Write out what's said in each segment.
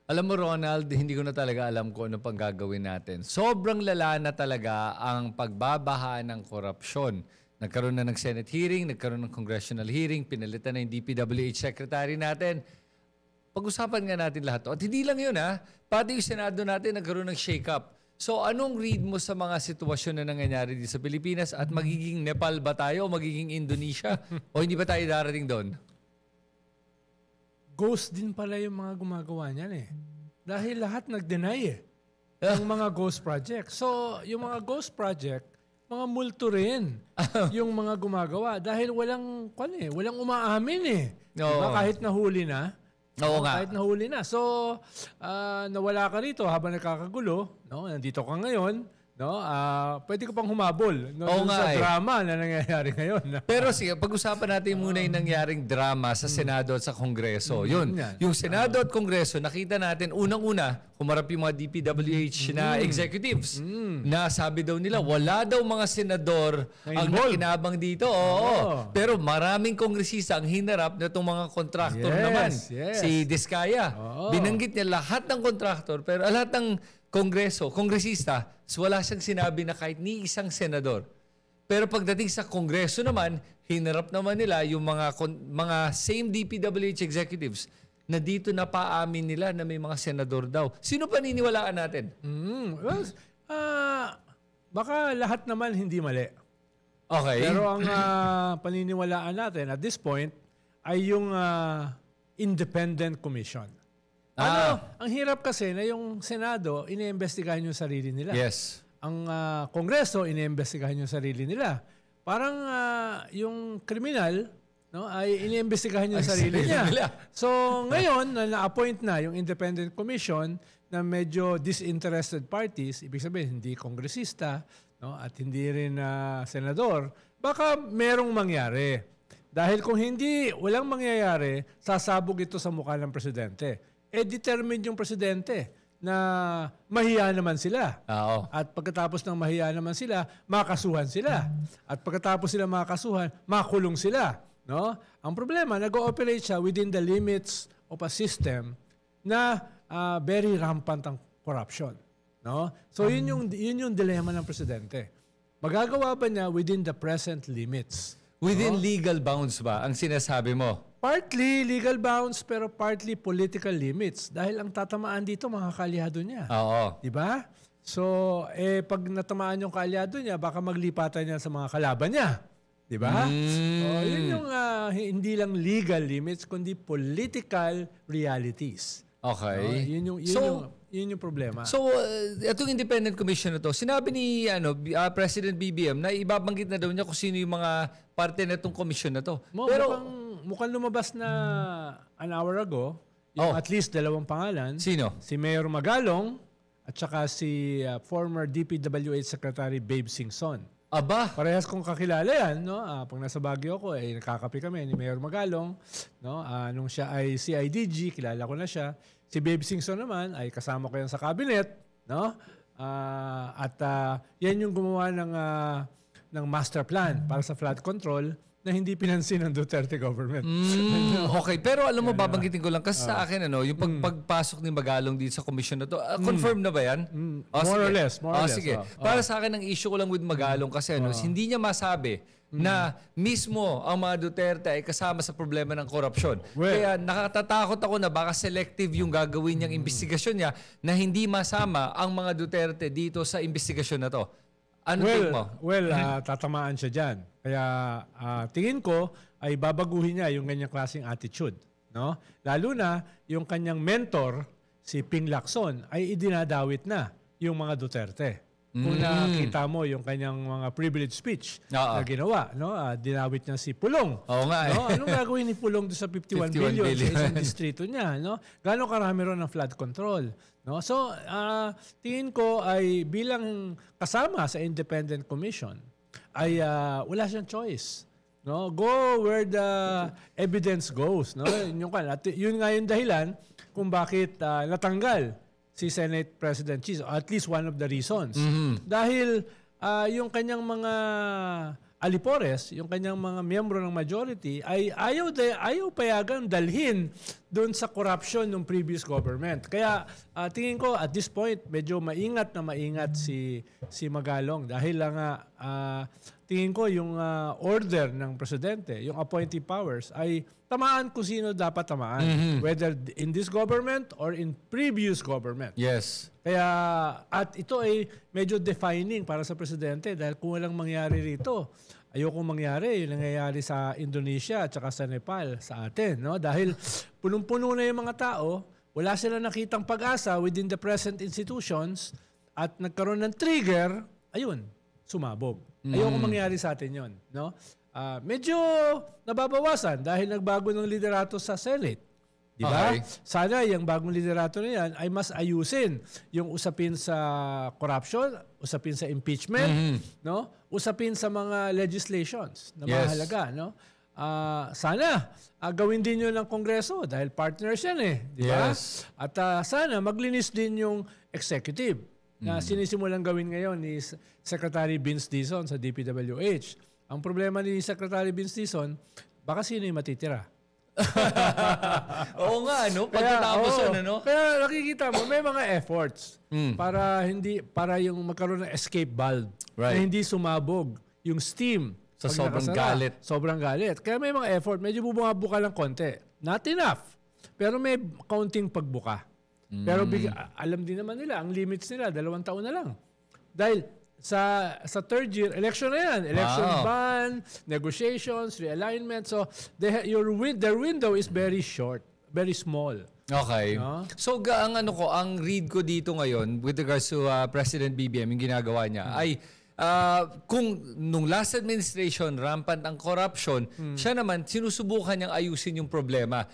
Alam mo, Ronald, hindi ko na talaga alam kung ano pang gagawin natin. Sobrang lala na talaga ang pagbabaha ng korupsyon. Nagkaroon na ng Senate hearing, nagkaroon ng congressional hearing, pinalitan na yung DPWH secretary natin. Pag-usapan nga natin lahat to. At hindi lang yun, ha? Pati yung Senado natin nagkaroon ng shake-up. So, anong read mo sa mga sitwasyon na nangyayari dito sa Pilipinas at magiging Nepal ba tayo o magiging Indonesia? O hindi ba tayo darating doon? Ghost din pala yung mga gumagawa niyan eh. Dahil lahat nag-deny eh. Ang mga ghost project. So, yung mga ghost project, mga multo rin yung mga gumagawa. Dahil walang umaamin eh. Diba? Kahit nahuli na. Oo nga. Kahit nahuli na. So, nawala ka rito habang nakakagulo. No? Nandito ka ngayon. No? Pwede ko pang humabol sa drama na nangyayari ngayon. Pero sige, pag-usapan natin muna yung nangyaring drama sa Senado at sa Kongreso. Yun, yung Senado at Kongreso, nakita natin, unang-una, humarap yung mga DPWH na executives na sabi daw nila, wala daw mga senador ang nakinabang dito. Oo. Pero maraming kongresista ang hinarap na itong mga kontraktor naman. Si Diskaya. Binanggit niya lahat ng kontraktor, pero lahat ng kongresista, so wala siyang sinabi na kahit ni isang senador. Pero pagdating sa Kongreso naman, hinarap naman nila yung mga same DPWH executives na dito na paamin nila na may mga senador daw. Sino paniniwalaan natin? Well, baka lahat naman hindi mali. Okay. Pero ang paniniwalaan natin at this point ay yung independent commission. Ang hirap kasi na yung Senado, iniimbestigahan yung sarili nila. Yes. Ang Kongreso, iniimbestigahan yung sarili nila. Parang yung kriminal, no, ay iniimbestigahan yung sarili niya. So ngayon, na-appoint na yung Independent Commission na medyo disinterested parties, ibig sabihin, hindi kongresista, no, at hindi rin senador, baka merong mangyari. Dahil kung walang mangyayari, sasabog ito sa mukha ng presidente. Determined yung presidente na mahiya naman sila. At pagkatapos ng mahiya naman sila, makasuhan sila. At pagkatapos sila makasuhan, makulong sila. No? Ang problema, nag-ooperate siya within the limits of a system na very rampant ang corruption. No? So yun yung dilemma ng presidente. Magagawa ba niya within the present limits? Within legal bounds ba ang sinasabi mo? Partly legal bounds pero partly political limits dahil ang tatamaan dito mga kaalyado niya. Oo. Diba? So, pag natamaan yung kaalyado niya, baka maglipatan niya sa mga kalaban niya. Diba? So, yun yung hindi lang legal limits kundi political realities. Okay. Yun yung problema. So, itong independent commission na to, sinabi ni President BBM na ibabanggit na daw niya kung sino yung mga parte na itong commission na to. Pero mukhang lumabas na an hour ago, yung at least dalawang pangalan. Sino? Si Mayor Magalong at saka si former DPWH Secretary Babe Singson. Aba! Parehas kong kakilala yan. No? Pag nasa Baguio ako, nakakape kami ni Mayor Magalong. No? Nung siya ay CIDG, kilala ko na siya. Si Babe Singson naman ay kasama ko yan sa cabinet. No? Yan yung gumawa ng master plan para sa flood control na hindi pinansin ng Duterte government. Okay, pero alam mo, babanggitin ko lang kasi sa akin, yung pagpasok ni Magalong dito sa commission na to, confirm na ba yan? More or less. Sige. Para sa akin, ang issue ko lang with Magalong kasi hindi niya masabi na mismo ang mga Duterte ay kasama sa problema ng korupsyon. Kaya nakatatakot ako na baka selective yung gagawin niyang investigasyon niya na hindi masama ang mga Duterte dito sa investigasyon na to. Ano tingin mo? Tatamaan siya dyan. Kaya tingin ko ay babaguhin niya yung ganyang klaseng attitude. No? Lalo na yung kanyang mentor, si Ping Lacson, ay idinadawit na yung mga Duterte. Kung nakita mo yung kanyang mga privilege speech na ginawa, no? Dinawit niya si Pulong. Oo nga. No? Anong gagawin ni Pulong doon sa 51 billion sa isang distrito niya? No? Gano'ng karami ron ng flood control? No? So, tingin ko ay bilang kasama sa Independent Commission, ay wala siyang choice. No? Go where the evidence goes. No? Yun nga yung dahilan kung bakit natanggal si Senate President Cheese, at least one of the reasons. Dahil yung kanyang mga Alipores, yung kanyang mga miyembro ng majority, ay ayaw payagang dalhin doon sa corruption ng previous government. Kaya tingin ko at this point, medyo maingat si Magalong dahil lang tingin ko yung order ng presidente, yung appointee powers, ay tamaan kung sino dapat tamaan. Whether in this government or in previous government. Yes. Kaya, at ito ay medyo defining para sa presidente dahil kung walang mangyari rito, ayokong mangyari yung nangyayari sa Indonesia at saka sa Nepal sa atin. No? Dahil punong-puno na yung mga tao, wala sila nakitang pag-asa within the present institutions at nagkaroon ng trigger, ayun, sumabog. Ayokong mangyari sa atin yon, no? Medyo nababawasan dahil nagbago ng liderato sa Senate. Di ba? Okay. Sana yung bagong liderato na yan ay mas ayusin yung usapin sa corruption, usapin sa impeachment, no? Usapin sa mga legislations na mahalaga, no? Sana gawin din yun ng Kongreso dahil partners yan di ba? Yes. At sana maglinis din yung executive na sinisimulang gawin ngayon ni Secretary Vince Dizon sa DPWH. Ang problema ni Secretary Vince Dizon, baka sino yung matitira? Oo nga, no? Pagkatapos Kaya nakikita mo, may mga efforts para yung magkaroon ng escape valve na hindi sumabog yung steam sa sobrang galit. Sobrang galit. Kaya may mga effort, medyo bubuka lang konti. Not enough. Pero may kaunting pagbuka. Pero alam din naman nila, ang limits nila, 2 taon na lang. Dahil sa third year, election na yan. Election ban, negotiations, realignment. So, their window is very short, very small. Okay. So, ang read ko dito ngayon with regards to President BBM, yung ginagawa niya, ay kung nung last administration, rampant ang corruption, siya naman, sinusubukan niyang ayusin yung problema.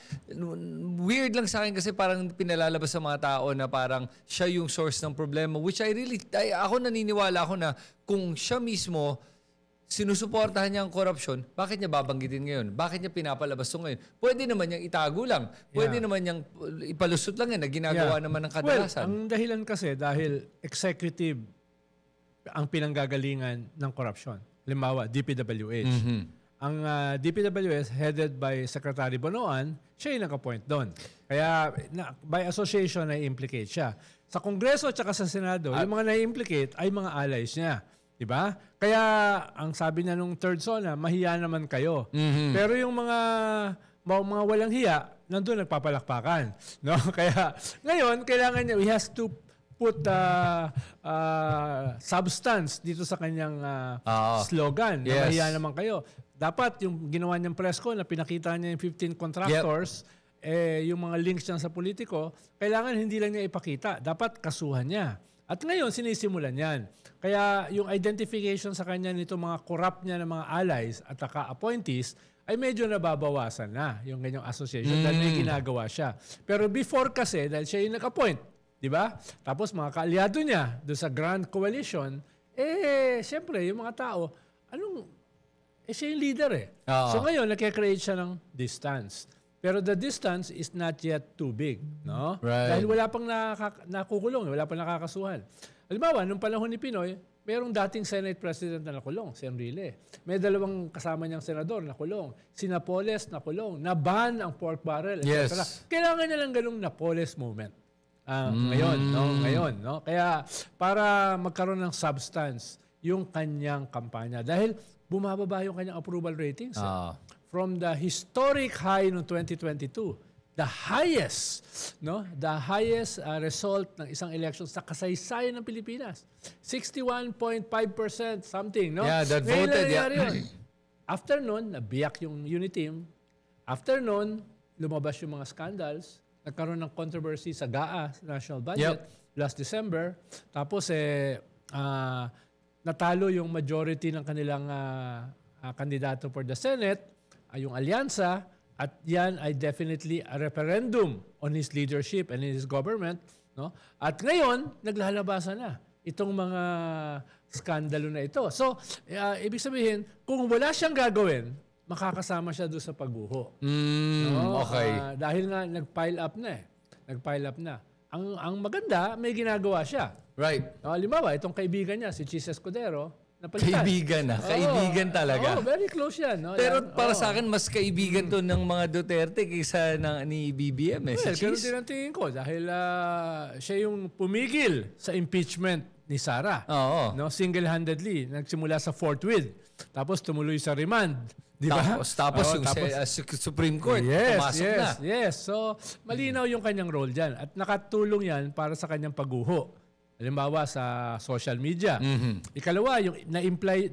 Weird lang sa akin kasi parang pinalalabas sa mga tao na parang siya yung source ng problema, which ako naniniwala ako na kung siya mismo sinusuportahan niya ang corruption, bakit niya babanggitin ngayon? Bakit niya pinapalabas ito ngayon? Pwede naman niyang itago lang. Pwede naman niyang ipalusot lang yan na ginagawa naman ng kadalasan. Well, ang dahilan kasi dahil executive ang pinanggagalingan ng corruption. Halimbawa, DPWH. Ang DPWH headed by Secretary Bonoan, siya yung nag-appoint doon. Kaya by association na-implicate siya. Sa Kongreso at sa Senado, yung mga na-implicate ay mga allies niya. Diba? Kaya ang sabi niya nung third zona, mahiya naman kayo. Pero yung mga walang hiya, nandun nagpapalakpakan. No? Kaya ngayon, kailangan niya, he has to put substance dito sa kanyang slogan na mahiya naman kayo. Dapat yung ginawa niyang press ko na pinakita niya yung 15 contractors, yung mga links niya sa politiko, kailangan hindi lang niya ipakita. Dapat kasuhan niya. At ngayon, sinisimulan yan. Kaya yung identification sa kanya nito mga corrupt niya ng mga allies at appointees ay medyo nababawasan na yung ganyang association dahil may ginagawa siya. Pero before kasi, dahil siya yung nag-appoint, di ba? Tapos mga kaalyado niya doon sa Grand Coalition, siyempre, yung mga tao, siya yung leader So ngayon, nagkakreate siya ng distance. Pero the distance is not yet too big, no? Right. Dahil wala pang nakukulong, wala pang nakakasuhan. Halimbawa, nung panahon ni Pinoy, mayroong dating Senate President na nakulong, si Enrile. May 2 kasama niyang senador na kulong. Si Napoles na kulong. Na-ban ang pork barrel, etc. Yes. Kailangan niya lang ganung Napoles moment. Ngayon, no? Kaya para magkaroon ng substance yung kanyang kampanya dahil bumababa yung kanyang approval ratings. From the historic high noong 2022, the highest result ng isang election sa kasaysayan ng Pilipinas. 61.5% something, no? Yeah, that voted. After nun, nabiyak yung Uniteam. After nun, lumabas yung mga scandals. Nagkaroon ng controversy sa GAA, National Budget, last December. Tapos, natalo yung majority ng kanilang kandidato for the Senate, yung alyansa, at yan ay definitely a referendum on his leadership and his government. No? At ngayon, naglalabasan na itong mga skandalo na ito. So, ibig sabihin, kung wala siyang gagawin, makakasama siya doon sa pagguho. Okay. Dahil nga nag-pile up na Nag-pile up na. Ang maganda, may ginagawa siya. Right. Halimbawa, itong kaibigan niya, si Chis Escudero, napalitan. Kaibigan na. Kaibigan talaga. Very close yan. No? Pero para sa akin, mas kaibigan to ng mga Duterte kaysa ni BBM. Well, Si ganun Cheese. din ang tingin ko dahil siya yung pumigil sa impeachment ni Sara. Oo. No, single-handedly. Nagsimula sa forthwith. Tapos tumuloy sa remand. Di ba? Tapos yung Supreme Court, pumasok na. Yes. So, malinaw yung kanyang role dyan. At nakatulong yan para sa kanyang pagguho. Halimbawa sa social media. Ikalawa, yung na-imply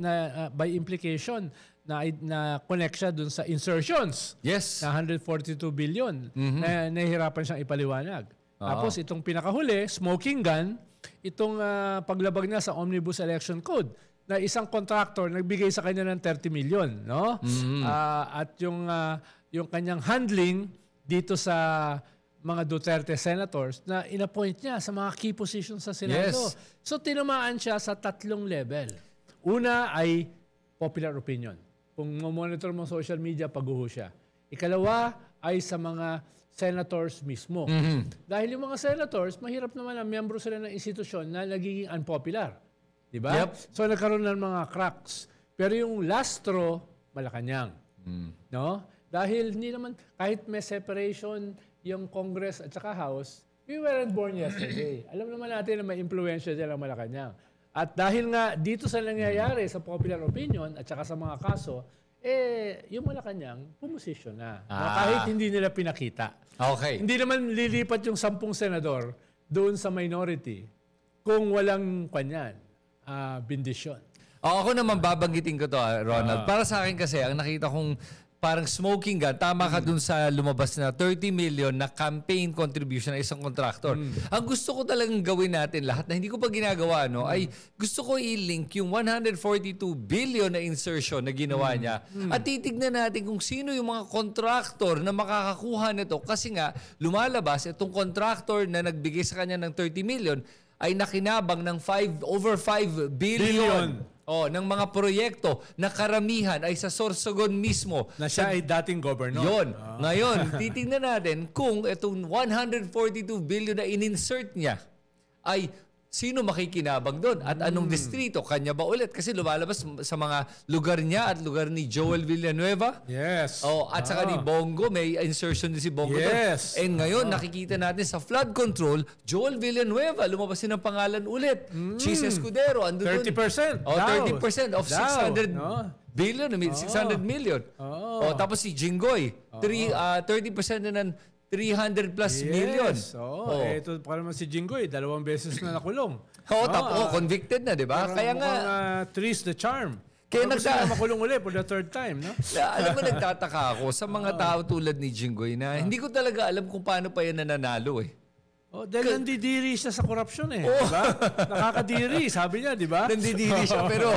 by implication na connect siya dun sa insertions. Yes. Na 142 billion na nahihirapan siyang ipaliwanag. Tapos itong pinakahuli, smoking gun, itong paglabag niya sa Omnibus Election Code na isang contractor nagbigay sa kanya ng 30 million, no? At yung kanyang handling dito sa mga Duterte senators na inappoint niya sa mga key positions sa Senado. Yes. So tinamaan siya sa 3 level. Una ay popular opinion. Kung monitor mo social media, pagguho siya. Ikalawa ay sa mga senators mismo. Dahil yung mga senators, mahirap naman na miyembro sila ng institusyon na nagiging unpopular. Diba? Yep. So nagkaroon ng mga cracks. Pero yung last straw, Malacanang. No? Dahil hindi naman, kahit may separation yung Congress at saka House, we weren't born yesterday. Alam naman natin na may impluensya dyan ang Malacanang. At dahil nga dito sa nangyayari sa popular opinion at saka sa mga kaso, yung Malacanang pumosisyon na. Kahit hindi nila pinakita. Okay. Hindi naman lilipat yung 10 senador doon sa minority kung walang bindisyon. Ako naman babanggitin ko to, Ronald. Para sa akin kasi, ang nakita kong parang smoking gun, tama ka dun sa lumabas na 30 million na campaign contribution ng isang contractor. Ang gusto ko talagang gawin natin lahat na hindi ko pa ginagawa, no, ay gusto ko i-link yung 142 billion na insertion na ginawa niya at titignan natin kung sino yung mga contractor na makakakuha nito kasi nga lumalabas itong contractor na nagbigay sa kanya ng 30 million ay nakinabang ng over 5 billion. Ng mga proyekto na karamihan ay sa Sorsogon mismo. Na siya ay dating governor. Yun. Ngayon, titingnan natin kung itong 142 billion na in-insert niya ay sino makikinabang doon at anong distrito? Kanya ba ulit? Kasi lumalabas sa mga lugar niya at lugar ni Joel Villanueva. Yes. At saka ni Bongo, may insertion din si Bongo yes. doon. And ngayon, nakikita natin sa flood control, Joel Villanueva, lumabas din ang pangalan ulit. Cheese Escudero, ando 30%. 30% of 600 billion, 600 million. Tapos si Jinggoy, 30% na ng 300 plus million. Ito pa naman si Jinggoy, 2 beses na nakulong. Convicted na, di ba? Kaya nga, Trees the charm. Kaya gusto na makulong ulit for the 3rd time, no? Alam mo, nagtataka ako sa mga tao tulad ni Jinggoy na hindi ko talaga alam kung paano pa yan nananalo eh. Dahil nandidiri siya sa korupsyon eh. Diba? Nakakadiri, sabi niya, di ba? Nandidiri siya, pero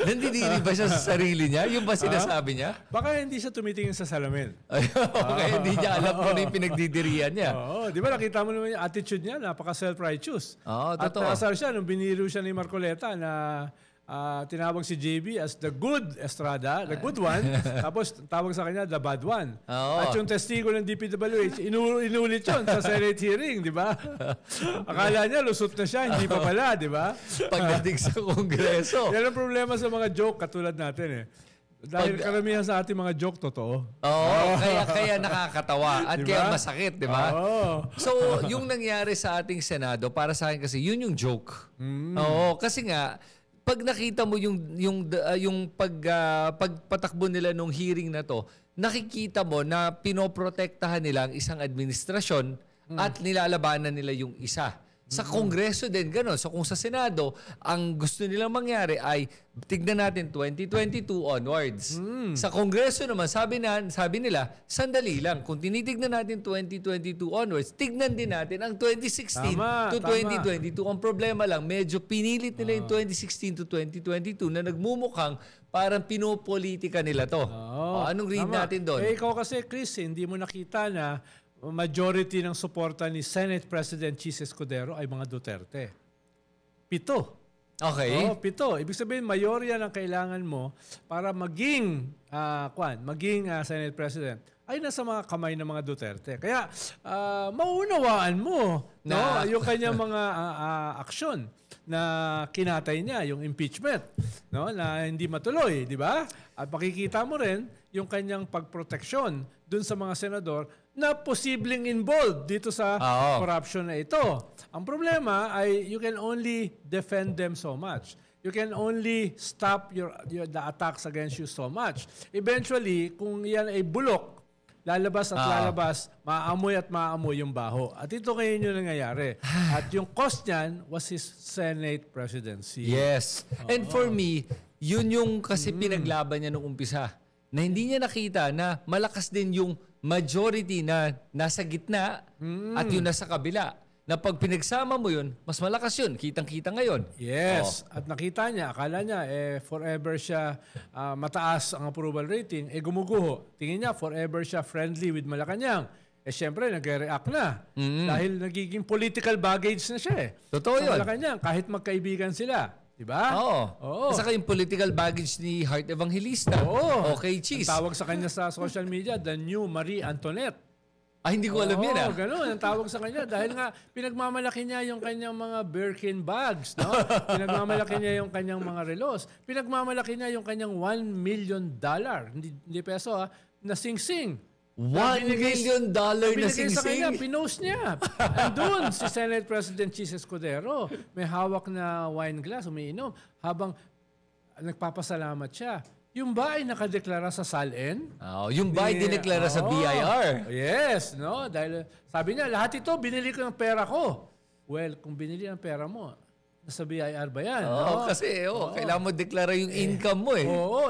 nandidiri ba siya sa sarili niya? Yung ba sinasabi niya? Baka hindi siya tumitingin sa salamin. Kaya hindi niya alam kung ano yung pinagdidirihan niya. Di ba nakita mo naman yung attitude niya, napaka self-righteous. At totoo. nakasar siya nung biniro siya ni Marcoleta na tinawag si JB as the good Estrada, the good one, tapos tawag sa kanya the bad one. At yung testigo ng DPWH, inulit yun sa Senate hearing, di ba? Akala niya lusot na siya, hindi pa pala, di ba? Pagdating sa Kongreso. Yan ang problema sa mga joke katulad natin eh. Dahil karamihan sa ating mga joke, totoo. Kaya nakakatawa at diba? Kaya masakit, di ba? So, yung nangyari sa ating Senado, para sa akin kasi, yun yung joke. Kasi nga, pag nakita mo yung pagpatakbo nila nung hearing na to, nakikita mo na pinoprotektahan nila ang isang administrasyon at nilalabanan nila yung isa. Sa Kongreso din, gano'n. So kung sa Senado, ang gusto nilang mangyari ay tignan natin 2022 onwards. Sa Kongreso naman, sabi nila, sandali lang. Kung tinitignan natin 2022 onwards, tignan din natin ang 2016 to 2022. Ang problema lang, medyo pinilit nila yung 2016 to 2022 na nagmumukhang parang pinopolitika nila to. Anong read natin doon? Ikaw kasi, Chris, hindi mo nakita na majority ng suporta ni Senate President Cheese Escudero ay mga Duterte. 7. Okay. 7. Ibig sabihin, mayorya ng kailangan mo para maging Senate President ay nasa mga kamay ng mga Duterte. Kaya, maunawaan mo yung kanyang mga aksyon. na kinatay niya, yung impeachment, no? Na hindi matuloy, di ba? At makikita mo rin yung kanyang pagproteksyon dun sa mga senador na posibleng involved dito sa corruption na ito. Ang problema ay you can only defend them so much. You can only stop the attacks against you so much. Eventually, kung yan ay bulok, lalabas at lalabas, maamoy yung baho. At ito ngayon yung nangyayari. At yung cost niyan was his Senate presidency. Yes. And for me, yun yung kasi pinaglaban niya nung umpisa. Na hindi niya nakita na malakas din yung majority na nasa gitna at yung nasa kabila. Na pag pinagsama mo yun, mas malakas yun. Kitang-kita ngayon. Yes. At nakita niya, akala niya, forever siya mataas ang approval rating, gumuguho. Tingin niya, forever siya friendly with Malacanang. Siyempre, nag-react na. Dahil nagiging political baggage na siya Totoo yun. Malacanang, kahit magkaibigan sila. Diba? Oo. Saka yung political baggage ni Heart Evangelista. Oo. Okay, cheese. Ang tawag sa kanya sa social media, the new Marie Antoinette. Hindi ko alam yan. Ganun. Ang tawag sa kanya. Dahil nga, pinagmamalaki niya yung kanyang mga Birkin bags. No? Pinagmamalaki niya yung kanyang mga relos. Pinagmamalaki niya yung kanyang $1 million. Hindi peso na sing-sing. $1 million na sing-sing? Sa kanya, pinost niya. Andun si Senate President Chis Escudero. May hawak na wine glass, umiinom. Habang nagpapasalamat siya. Yung ba ay nakadeklara sa SALN? Yung ba ay dineklara sa BIR? Yes, no? Dahil sabi niya, lahat ito binili ko ng pera ko. Well, kung binili ang pera mo, nasa BIR ba yan? Kasi kailangan mo deklara yung income mo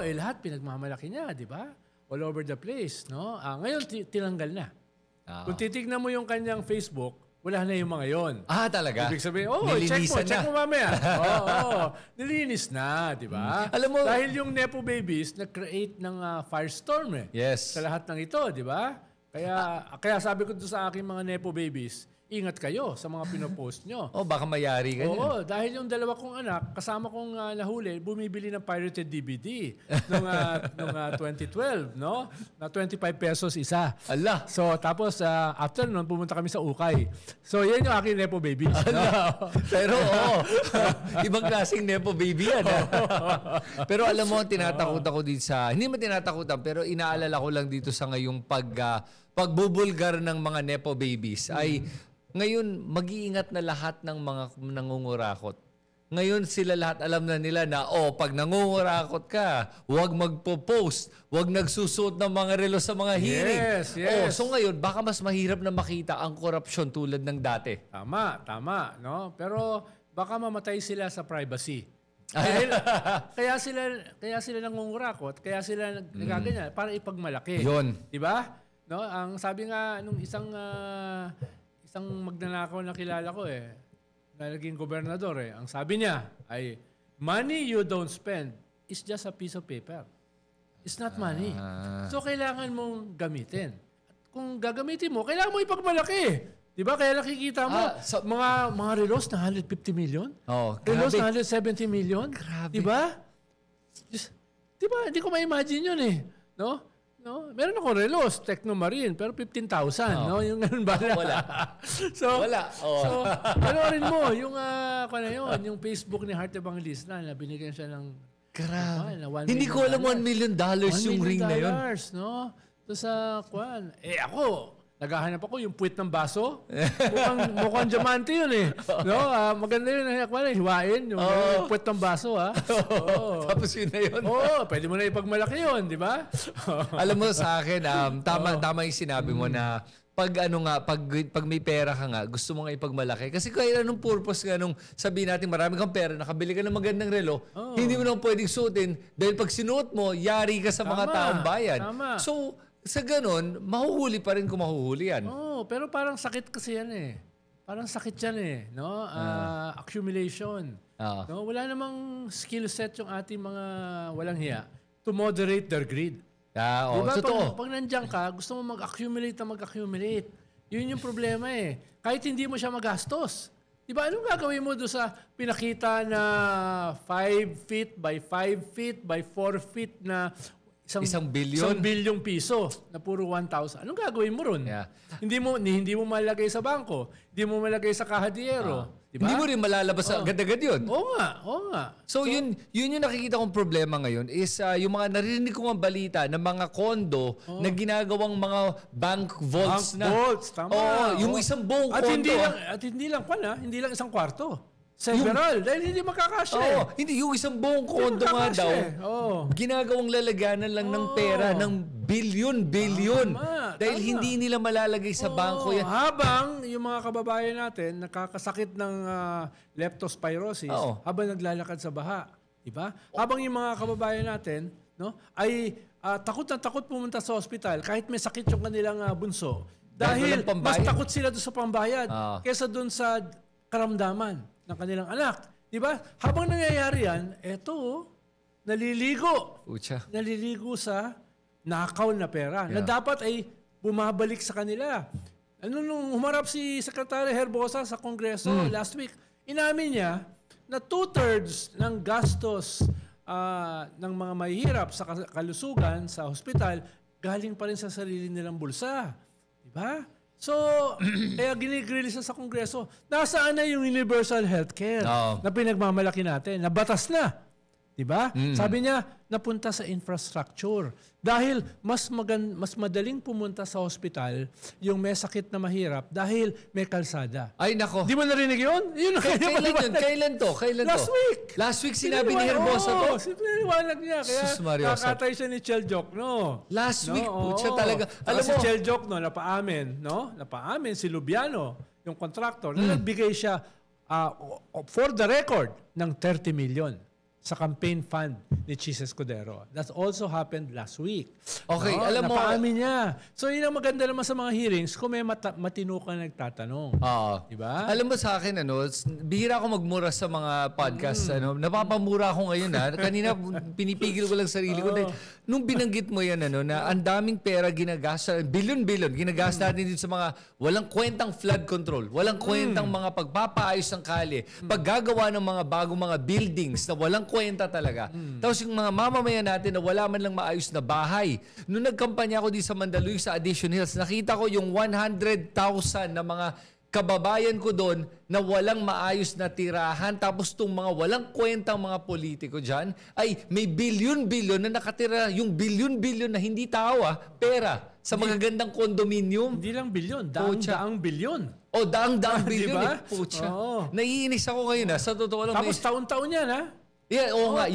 lahat pinagmamalaki niya, di ba? All over the place, no? Ngayon, tinanggal na. Kung titignan mo yung kanyang Facebook, wala na yung mga yon. Talaga? Ibig sabihin, check mo mamaya. Nilinis na, di ba? Alam mo, dahil yung Nepo Babies, nag-create ng firestorm Yes. sa lahat ng ito, di ba? Kaya sabi ko doon sa aking mga Nepo Babies, ingat kayo sa mga pinopost nyo. Baka mayari ka niyan. Dahil yung dalawa kong anak, kasama kong nahuli, bumibili ng pirated DVD noong 2012, no? Na 25 pesos isa. Allah. So, tapos after nun, pumunta kami sa Ukay. So, yan yung aking Nepo Babies. No? Pero ibang klaseng Nepo Baby yan. Pero alam mo, tinatakot ako dito hindi mo tinatakutan, pero inaalala ko lang dito sa ngayong pagbubulgar ng mga Nepo Babies ay ngayon, mag-iingat na lahat ng mga nangungurakot. Ngayon sila lahat alam na nila na, pag nangungurakot ka, huwag magpo-post, huwag nagsusuot ng mga relo sa mga hearing. Yes. So ngayon, baka mas mahirap na makita ang korupsyon tulad ng dati. Tama. No? Pero baka mamatay sila sa privacy. Dahil, kaya sila nangungurakot, kaya sila nagaganyan para ipagmalaki. Yun. Diba? No? Ang sabi nga nung isang magnanakaw na kilala ko na naging gobernador ang sabi niya ay, money you don't spend is just a piece of paper. It's not money. So, kailangan mong gamitin. At kung gagamitin mo, kailangan mo ipagmalaki. Diba? Kaya nakikita mo, mga relos na 150 million. Relos na 170 million. Grabe. Diba? Diba? Hindi ko ma-imagine yun No? No, meron akong relos, Techno Marine, pero 15,000, no? Yung ganun ba? Wala. Wala. So, panoorin mo yung yung Facebook ni Heart Evangelista na binigyan siya ng grabe. Hindi ko alam $1 million yung ring na yun. No? So sa ako, naghahanap ako yung puwit ng baso. Mukhang diamante yun No? Maganda yun. Hiwain yung puwit ng baso. Tapos yun na yun. Pwede mo na ipagmalaki yun, di ba? Alam mo sa akin, tama yung sinabi mo na pag may pera ka nga, gusto mo nga ipagmalaki. Kasi kahit anong purpose nga nung sabihin natin marami kang pera, nakabili ka ng magandang relo, hindi mo naman pwedeng suotin dahil pag sinuot mo, yari ka sa mga taong bayan. So, sa ganun, mahuhuli pa rin kung mahuhuli yan. Pero parang sakit kasi yan Parang sakit yan no? Accumulation. No? Wala namang skill set yung ating mga walang hiya to moderate their greed. Diba? Totoo. Pag nandiyan ka, gusto mo mag-accumulate. Yun yung problema Kahit hindi mo siya magastos. Diba? Anong gagawin mo doon sa pinakita na 5 feet by 5 feet by 4 feet na Isang bilyon? 1 bilyong piso na puro 1,000. Anong gagawin mo ron? Yeah. Hindi mo malagay sa bangko. Hindi mo malagay sa kahadiyero. Diba? Hindi mo rin malalabas agad-agad yun. Oo nga. So, yun yung nakikita kong problema ngayon is yung mga naririnig kong balita ng mga kondo na ginagawang mga bank vaults na. Bank vaults, tama. Yung isang buong kondo. Hindi lang isang kwarto. Several, dahil hindi makakasya. Hindi, yung isang buong kondo nga daw, ginagawang lalagyanan lang ng pera ng bilyon. Dahil hindi nila malalagay sa bangko yan. Habang yung mga kababayan natin nakakasakit ng leptospirosis, habang naglalakad sa baha. Diba? Habang yung mga kababayan natin ay takot na takot pumunta sa ospital kahit may sakit yung kanilang bunso. Dahil mas takot sila doon sa pambayad kaysa doon sa karamdaman ng kanilang anak. Diba? Habang nangyayari yan, naliligo. Naliligo sa nakaw na pera na dapat ay bumabalik sa kanila. Nung humarap si Secretary Herbosa sa Kongreso last week, inamin niya na 2/3 ng gastos ng mga mahihirap sa kalusugan sa hospital galing pa rin sa sarili nilang bulsa. Diba? So, kaya ginigrilis sa Kongreso. Nasaan na yung universal healthcare na pinagmamalaki natin? Nabatas na. Diba? Sabi niya, napunta sa infrastructure. Dahil mas madaling pumunta sa hospital yung may sakit na mahirap dahil may kalsada. Ay, nako. Di mo narinig yun? Kailan to? Last week sinabi ni Herbosa to? Siniliwanag niya. Kaya kakatay siya ni Chel Jokno. Last week po siya talaga. Alam mo, si Chel Jokno, napaamin si Lubiano, yung contractor, na nagbigay siya for the record ng 30 million sa campaign fund ni Chis Escudero. That also happened last week. Okay, alam mo. Napaamin niya. So, yun ang maganda naman sa mga hearings kung may matino ka nagtatanong. Diba? Alam mo sa akin, bihira ako magmura sa mga podcast. Napapamura ako ngayon. Kanina, pinipigil ko lang sarili ko. Dahil, nung binanggit mo yan, na ang daming pera ginagasta, bilyon-bilyon, ginagasta natin dito sa mga walang kwentang flood control, walang kwentang mga pagpapaayos ng kalye, paggagawa ng mga bagong mga buildings na walang kwenta talaga. Tapos yung mga mamamayan natin na wala man lang maayos na bahay. Nung nagkampanya ako di sa Mandaluyong sa Addition Hills, nakita ko yung 100,000 na mga kababayan ko doon na walang maayos na tirahan. Tapos itong mga walang kwentang mga politiko dyan ay may bilyon-bilyon na nakatira. Yung bilyon-bilyon na hindi tao pera sa magagandang kondominium. Hindi lang bilyon, daang bilyon. Daang bilyon. Diba? Naiinis ako ngayon sa totoo lang. Tapos taon-taon yan Yeah, nga.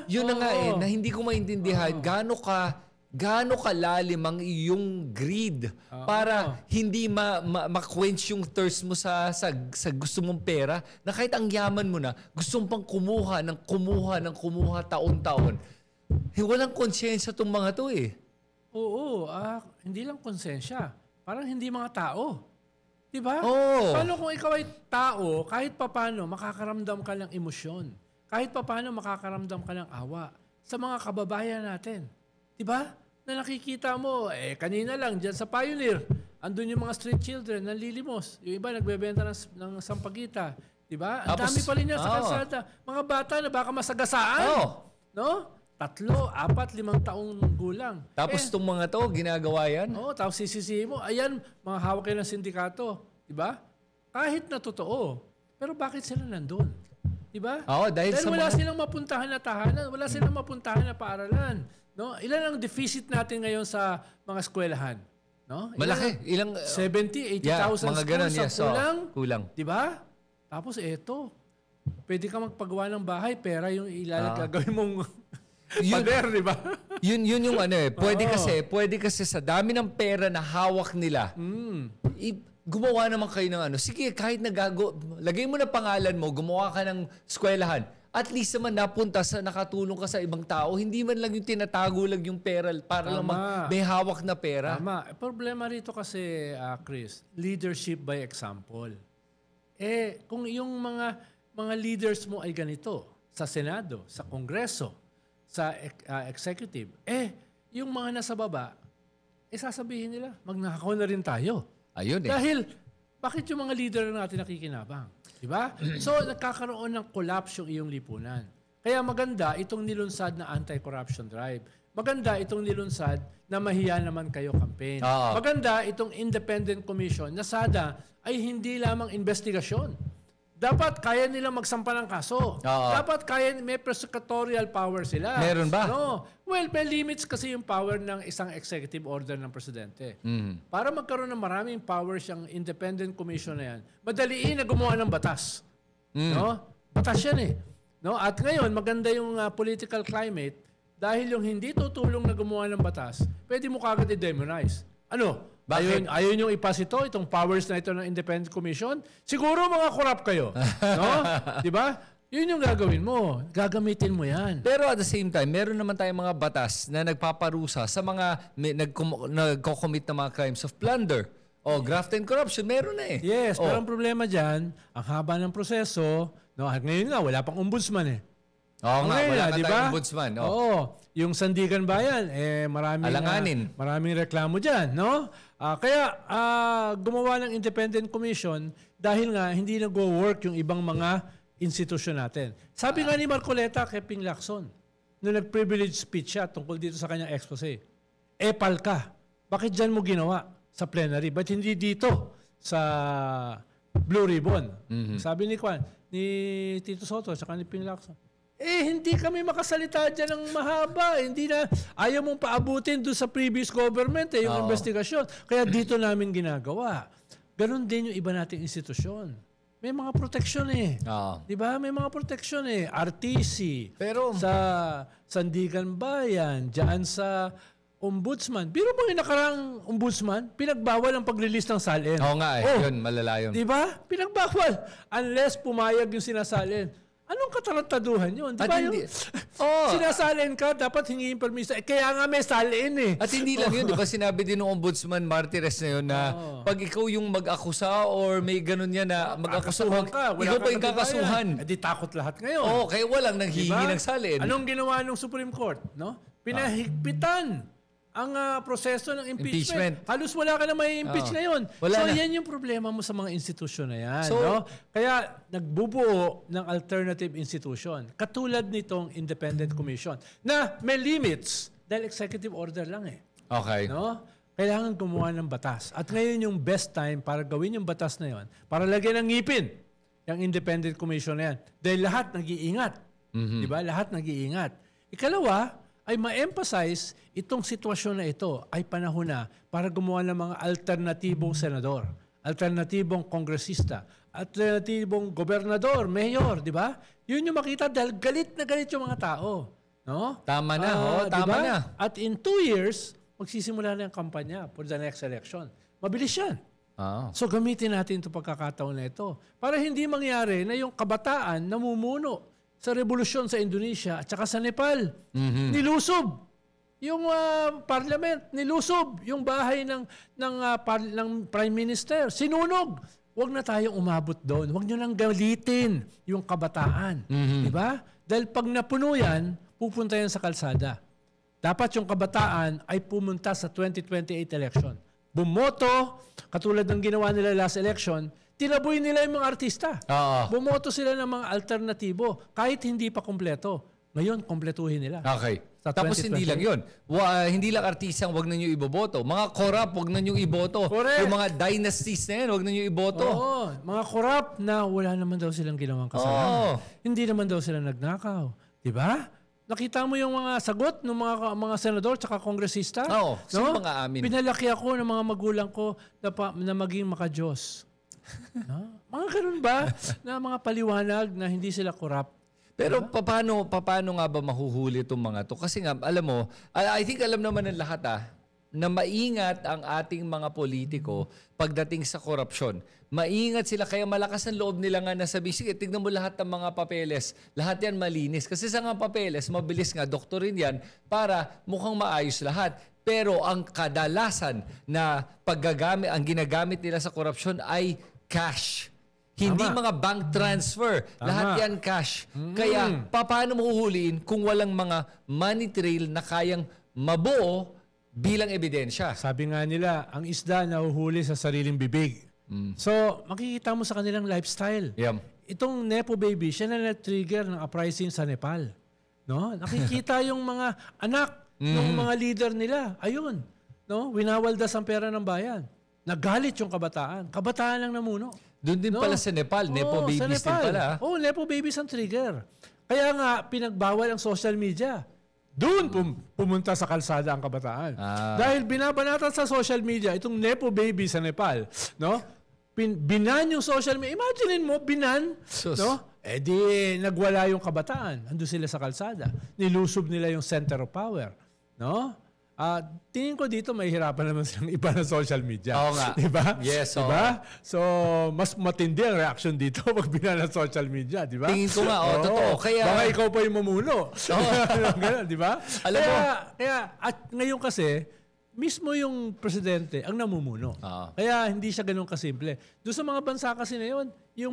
Yun na nga na hindi ko maintindihan gaano kalalim ang iyong greed para hindi ma-quench yung thirst mo sa gusto mong pera na kahit ang yaman mo na gusto mong pang kumuha taon-taon. Walang konsyensya tong mga to hindi lang konsensya. Parang hindi mga tao. Diba? Paano kung ikaw ay tao, kahit papano makakaramdam ka ng emosyon? Kahit paano makakaramdam ka ng awa sa mga kababayan natin. Diba? Na nakikita mo, kanina lang dyan sa Pioneer, andun yung mga street children, nanlilimos. Yung iba nagbebenta ng sampagita. Diba? Ang dami pa rin yan sa kalsada. Mga bata na baka masagasaan. No? 3, 4, 5 taong gulang. Tapos itong mga to, ginagawa yan? Tapos sisisihin mo, ayan, mga hawak kayo ng sindikato. Diba? Kahit na totoo. Pero bakit sila nandun? Diba? Dahil wala silang mapuntahan na tahanan, wala silang mapuntahan na paaralan. No? Ilan ang deficit natin ngayon sa mga eskwelahan? No? Malaki. 70, 80,000 schools kulang. Diba? Tapos pwede ka magpagawa ng bahay, pera yung ilalagay mong pader, diba? yun yung pwede kasi sa dami ng pera na hawak nila, gumawa naman kayo ng sige, kahit lagay mo na pangalan mo, gumawa ka ng eskwelahan. At least naman nakatulong ka sa ibang tao. Hindi man lang yung tinatago lang yung pera para lang may hawak na pera. Tama. Problema rito kasi, Chris, leadership by example. Kung yung mga leaders mo ay ganito, sa Senado, sa Kongreso, sa executive, yung mga nasa baba, sasabihin nila, magnakaw na rin tayo. Ayun Dahil, bakit yung mga leader natin nakikinabang? Diba? So, nagkakaroon ng collapse yung iyong lipunan. Kaya maganda itong nilunsad na anti-corruption drive. Maganda itong nilunsad na mahiya naman kayo campaign. Maganda itong independent commission na sada ay hindi lamang investigasyon. Dapat kaya nila magsampa ng kaso. Dapat may prosecutorial power sila. Meron ba? No. Well, may limits kasi yung power ng isang executive order ng presidente. Para magkaroon ng maraming powers yung independent commission na yan, madaliin na gumawa ng batas. No? Batas yan eh. No? At ngayon, maganda yung political climate dahil yung hindi tutulong na gumawa ng batas, pwede mo kagad i-demonize. Ano? Bakit? Ayun yung ipas ito, itong powers na ito ng Independent Commission. Siguro mga corrupt kayo. No? Di ba? Yun yung gagawin mo. Gagamitin mo yan. Pero at the same time, meron naman tayong mga batas na nagpaparusa sa mga nagko-commit ng mga crimes of plunder. Graft and corruption, meron na eh. Yes, pero ang problema dyan, ang haba ng proseso, no, ngayon nga, wala pang ombudsman eh. Wala ka tayong ombudsman. Oo. Yung Sandigan Bayan, maraming reklamo dyan, no? Kaya gumawa ng independent commission dahil nga hindi nag-work yung ibang mga institusyon natin. Sabi nga ni Marcoleta kay Ping Lacson, nung nag-privilege speech siya tungkol dito sa kanyang expose, epal ka. Bakit dyan mo ginawa sa plenary? Ba't hindi dito sa Blue Ribbon? Sabi ni Tito Soto at ni Ping Lacson, hindi kami makasalita dyan ng mahaba. Hindi na, ayaw mong paabutin doon sa previous government yung investigasyon. Kaya dito namin ginagawa. Ganon din yung iba nating institusyon. May mga protection eh. Di ba? May mga protection eh. RTC, pero sa Sandigan Bayan, dyan sa ombudsman. Biro mo yung nakarang ombudsman, pinagbawal ang pag-release ng salin. Oo nga eh. Yun, malala yun. Di ba? Pinagbawal. Unless pumayag yung sinasalin. Anong katarantaduhan yun? Di ba yung sinasalin ka, dapat hingin permiso. Kaya nga may salin eh. At hindi lang yun, di ba sinabi din ng Ombudsman Martires na yun na pag ikaw yung mag-akusa or may ganun yan na mag-akusuhan ka, ikaw pa yung kakasuhan. Di takot lahat ngayon. Kaya walang nanghihingi ng salin. Anong ginawa ng Supreme Court? No? Pinahigpitan ang proseso ng impeachment. Halos wala ka na may impeach ngayon. Yan yung problema mo sa mga institusyon na yan. No? Kaya nagbubuo ng alternative institution. Katulad nitong Independent Commission na may limits dahil executive order lang eh. Okay. No? Kailangan gumawa ng batas. At ngayon yung best time para gawin yung batas na yon, para lagyan ng ngipin yung Independent Commission na yan. Dahil lahat nag-iingat. Diba? Lahat nag-iingat. Ikalawa, ay ma-emphasize itong sitwasyon na ito ay panahon na para gumawa ng mga alternatibong senador, alternatibong kongresista, alternatibong gobernador, mayor, di ba? Yun yung makita dahil galit na galit yung mga tao. No? Tama na, tama na. At in 2 years, magsisimula na yung kampanya for the next election. Mabilis yan. So gamitin natin itong pagkakataon na ito para hindi mangyari na yung kabataan namumuno sa revolusyon sa Indonesia at saka sa Nepal. Nilusob yung parliament, nilusob yung bahay ng Prime Minister, sinunog. Huwag na tayong umabot doon. Huwag nyo nang galitin yung kabataan. Di ba? Dahil pag napuno yan, pupunta yan sa kalsada. Dapat yung kabataan ay pumunta sa 2028 election. Bumoto, katulad ng ginawa nila last election, tinaboy nila yung mga artista. Bumoto sila ng mga alternatibo kahit hindi pa kompleto. Ngayon, kompletuhin nila. Okay. Tapos hindi lang yun. Hindi lang artistang wag na nyo iboboto. Mga corrupt, wag na nyo iboto. Correct. Yung mga dynasties na yan, wag na nyo iboto. Mga corrupt na wala naman daw silang ginawang kasalanan. Hindi naman daw sila nagnakaw. Diba? Nakita mo yung mga sagot ng mga senador at kongresista? Sino mga amin? Pinalaki ako ng mga magulang ko na maging maka-Diyos. Mga ganun ba na mga paliwanag na hindi sila corrupt? Pero paano nga ba mahuhuli itong mga to? Kasi nga, alam mo, I think alam naman ng lahat na maingat ang ating mga politiko pagdating sa korupsyon. Maingat sila, kaya malakas ang loob nila nga na sabi, sige, tignan mo lahat ng mga papeles. Lahat yan malinis. Kasi sa nga papeles, mabilis nga, doktorin yan para mukhang maayos lahat. Pero ang kadalasan na ang ginagamit nila sa korupsyon ay cash. Hindi mga bank transfer. Lahat yan cash. Kaya, paano mo uhuliin kung walang mga money trail na kayang mabuo bilang ebidensya? Sabi nga nila, ang isda nahuhuli sa sariling bibig. So, makikita mo sa kanilang lifestyle. itong Nepo baby, siya na nag-trigger ng uprising sa Nepal. No? Nakikita yung mga anak ng mga leader nila. Ayun. No? Winawaldas ang pera ng bayan. Nagalit yung kabataan. Kabataan lang namuno. Doon din pala sa Nepal. Nepo babies din pala. Nepo babies ang trigger. Kaya nga, pinagbawal ang social media. Doon pumunta sa kalsada ang kabataan. Dahil binabanatan sa social media, itong Nepo baby sa Nepal, no? Binan yung social media. Imagine mo, binan, no? Di nagwala yung kabataan. Ando sila sa kalsada. Nilusob nila yung center of power, no? Tingin ko dito mahihirapan naman silang iba na social media. Oo nga. Diba? Yes. Diba? So, mas matindi ang reaction dito pag binana ng social media. Diba? Tingin ko nga, totoo. Kaya, baka ikaw pa yung mamuno. Ganun, diba? Alam mo, at ngayon kasi, mismo yung presidente ang namumuno. Kaya hindi siya ganun kasimple. Doon sa mga bansa kasi na yun, yung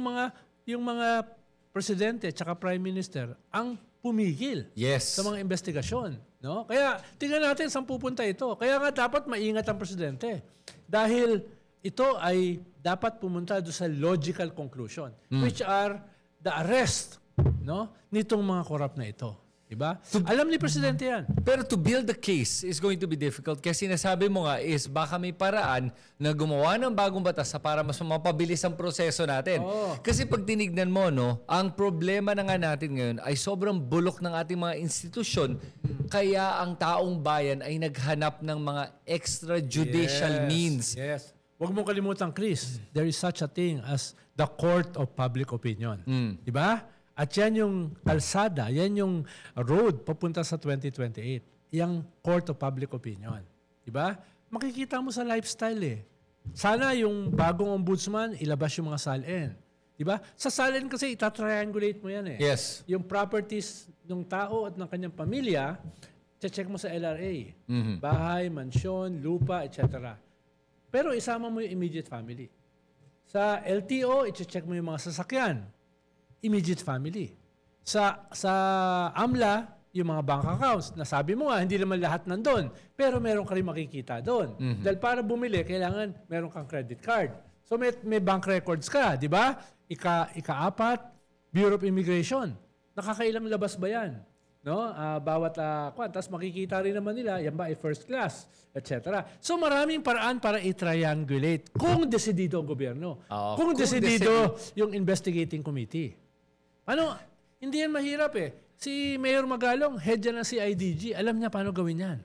mga presidente at prime minister ang pumigil sa mga investigasyon. No? Kaya tingnan natin saan pupunta ito. Kaya nga dapat maingat ang presidente. Dahil ito ay dapat pumunta doon sa logical conclusion, which are the arrest, no, nitong mga korap na ito. Diba? Alam ni presidente yan. Pero to build the case is going to be difficult kasi sinasabi mo nga is baka may paraan na gumawa ng bagong batas para mas mapabilis ang proseso natin. Kasi pag tinignan mo, no, ang problema na nga natin ngayon ay sobrang bulok ng ating mga institusyon kaya ang taong bayan ay naghanap ng mga extrajudicial means. Yes. Huwag mong kalimutan, Chris, there is such a thing as the court of public opinion. Diba? At yan yung kalsada, yan yung road papunta sa 2028. Yung court of public opinion. Diba? Makikita mo sa lifestyle eh. Sana yung bagong ombudsman, ilabas yung mga salin. Diba? Sa salin kasi itatriangulate mo yan eh. Yes. Yung properties ng tao at ng kanyang pamilya, check mo sa LRA. Bahay, mansyon, lupa, etc. Pero isama mo yung immediate family. Sa LTO, i-check mo yung mga sasakyan. Immediate family. Sa AMLA, yung mga bank accounts, nasabi mo nga, hindi naman lahat nandun. Pero meron ka rin makikita doon. Dahil para bumili, kailangan meron kang credit card. So may bank records ka, di ba? Ika-apat, Bureau of Immigration. Nakakailang labas ba yan? No? Bawat tapos makikita rin naman nila, yan ba ay first class, etc. So maraming paraan para i-triangulate kung desidido ang gobyerno. Kung desidido yung investigating committee. Hindi yan mahirap eh. Si Mayor Magalong, head yan ng CIDG. Alam niya paano gawin yan.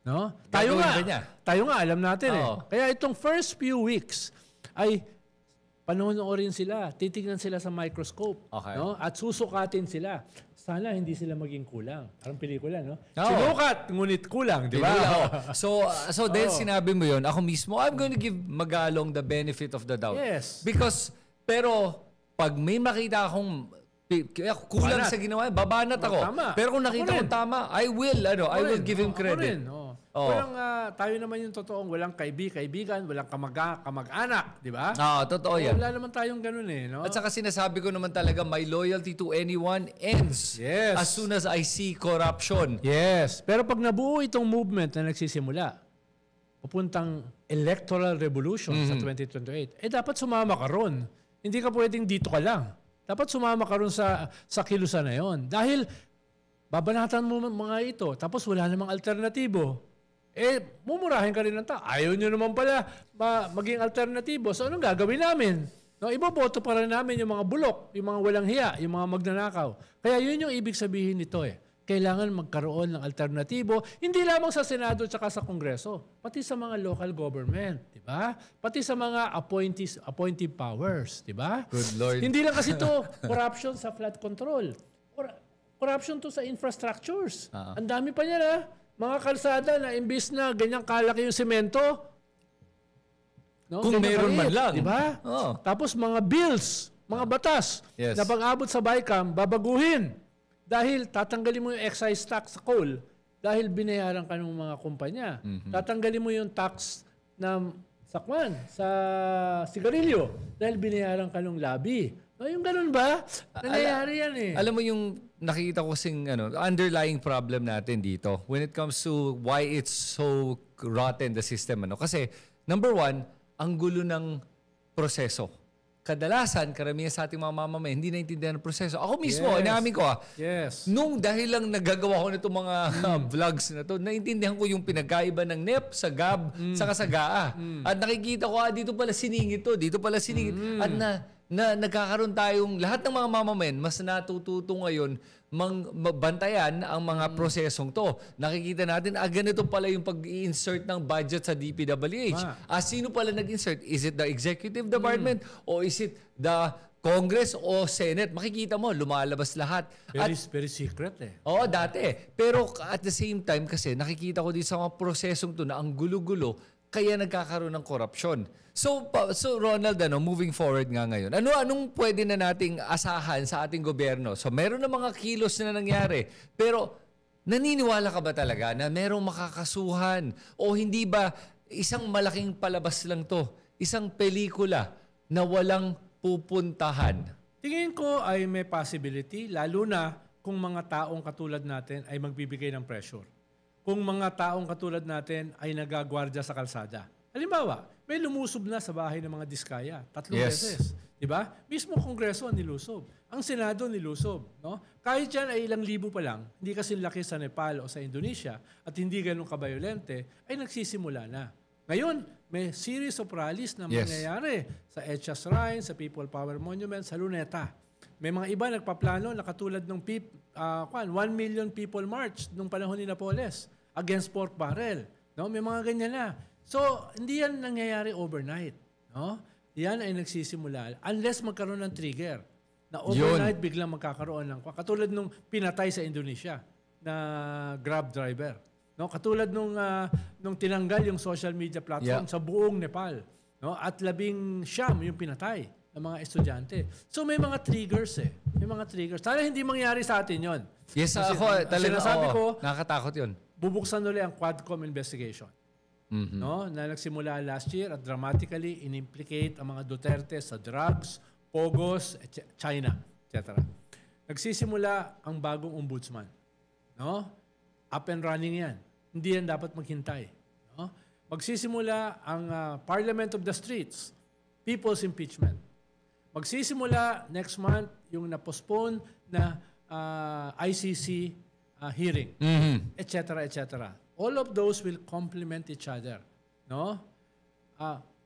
No? Tayo nga, alam natin eh. Kaya itong first few weeks ay panonoorin sila, titignan sila sa microscope. No? At susukatin sila. Sana hindi sila maging kulang. Parang pelikula, no? Sinukat, ngunit kulang, di ba? So dahil sinabi mo yun, ako mismo, I'm going to give Magalong the benefit of the doubt. Yes. Pero pag may makita akong kulang sa ginawa, babanat ako. Tama. Pero kung nakita ko tama, I will give him credit. Walang, tayo naman yung totoong walang kaibigan, walang kamag-anak, di ba? Totoo yan. Wala naman tayong ganun eh, no? At saka sinasabi ko naman talaga, my loyalty to anyone ends as soon as I see corruption. Yes. Pero pag nabuo itong movement na nagsisimula, papuntang electoral revolution sa 2028, dapat sumama ka ron. Hindi ka pwedeng dito ka lang. Dapat sumama ka ron sa kilusan na yon. Dahil babanatan mo mga ito, tapos wala namang alternatibo. Mumurahin ka rin ng tao. Ayaw nyo naman pala maging alternatibo. So anong gagawin namin? No, iboboto pa rin namin yung mga bulok, yung mga walang hiya, yung mga magnanakaw. Kaya yun yung ibig sabihin nito eh. Kailangan magkaroon ng alternatibo, hindi lamang sa Senado at sa Kongreso, pati sa mga local government, di ba? Pati sa mga appointive powers, di ba? Good Lord. Hindi lang kasi to corruption sa flood control. Corruption to sa infrastructures. Ang dami pa niya mga kalsada na imbis na ganyang kalaki yung semento, no? Kung meron man lang. Di ba? Tapos mga bills, mga batas, na pag-abot sa BICAM, babaguhin. Dahil tatanggalin mo yung excise tax sa coal dahil binayaran ka ng mga kumpanya. Tatanggalin mo yung tax sa sigarilyo dahil binayaran ka ng lobby. No, yung ganun ba? Nangyayari yan eh. Alam mo yung nakikita ko kasing underlying problem natin dito when it comes to why it's so rotten the system. Kasi number one, ang gulo ng proseso. kadalasan, karamihan sa ating mga mamamayan, hindi naintindihan ang proseso. Ako mismo, Yes. inamin ko Yes. nung dahil lang nagagawa ko nitong mga vlogs na to, naintindihan ko yung pinagkaiba ng NEP sa GAB sa GAA. At nakikita ko, dito pala siningit to, dito pala siningit. At na nagkakaroon tayong, lahat ng mga mamamayan, mas natututo ngayon bantayan ang mga prosesong to. Nakikita natin, ganito pala yung pag-i-insert ng budget sa DPWH. Sino pala nag-insert? Is it the executive department o is it the Congress o Senate? Makikita mo, lumalabas lahat. Very secret eh. Oo, dati. Pero at the same time kasi, nakikita ko din sa mga prosesong to na ang gulo-gulo, kaya nagkakaroon ng korupsyon. So Ronald, moving forward nga ngayon, anong pwede na nating asahan sa ating gobyerno? So meron na mga kilos na nangyari, pero naniniwala ka ba talaga na merong makakasuhan? O hindi ba isang malaking palabas lang to? Isang pelikula na walang pupuntahan? Tingin ko ay may possibility, lalo na kung mga taong katulad natin ay magbibigay ng pressure. Kung mga taong katulad natin ay nagagwardya sa kalsada. Halimbawa, may lumusob na sa bahay ng mga diskaya. 3 beses. Diba? Mismo Kongreso ang nilusob. Ang Senado nilusob. No? Kahit yan ay ilang libo pa lang, hindi kasi laki sa Nepal o sa Indonesia at hindi ganun kabayolente, ay nagsisimula na. Ngayon, may series of rallies na mangyayari sa Etcha Shrine, sa People Power Monument, sa Luneta. May mga iba nagpaplano na katulad ng 1 million people march nung panahon ni Napoles against pork barrel. No? May mga ganyan na. So, hindi yan nangyayari overnight. No? Yan ay nagsisimula unless magkaroon ng trigger. Na overnight biglang magkakaroon ng... Katulad nung pinatay sa Indonesia na Grab driver. No? Katulad nung tinanggal yung social media platform sa buong Nepal. No? At 19 yung pinatay ng mga estudyante. So, may mga triggers eh. May mga triggers. Sana hindi mangyari sa atin yon. Yes, ako talaga. Sinasabi ko, nakakatakot yun. Bubuksan ulit ang Quadcom investigation. No, na nagsimula last year at dramatically in-implicate ang mga Duterte sa drugs, pogos, China, etc. Nagsisimula ang bagong ombudsman. No? Up and running yan. Hindi yan dapat maghintay. No? Magsisimula ang Parliament of the Streets, People's Impeachment. Magsisimula next month yung na-postpone na ICC hearing, etc., etc. All of those will complement each other. No?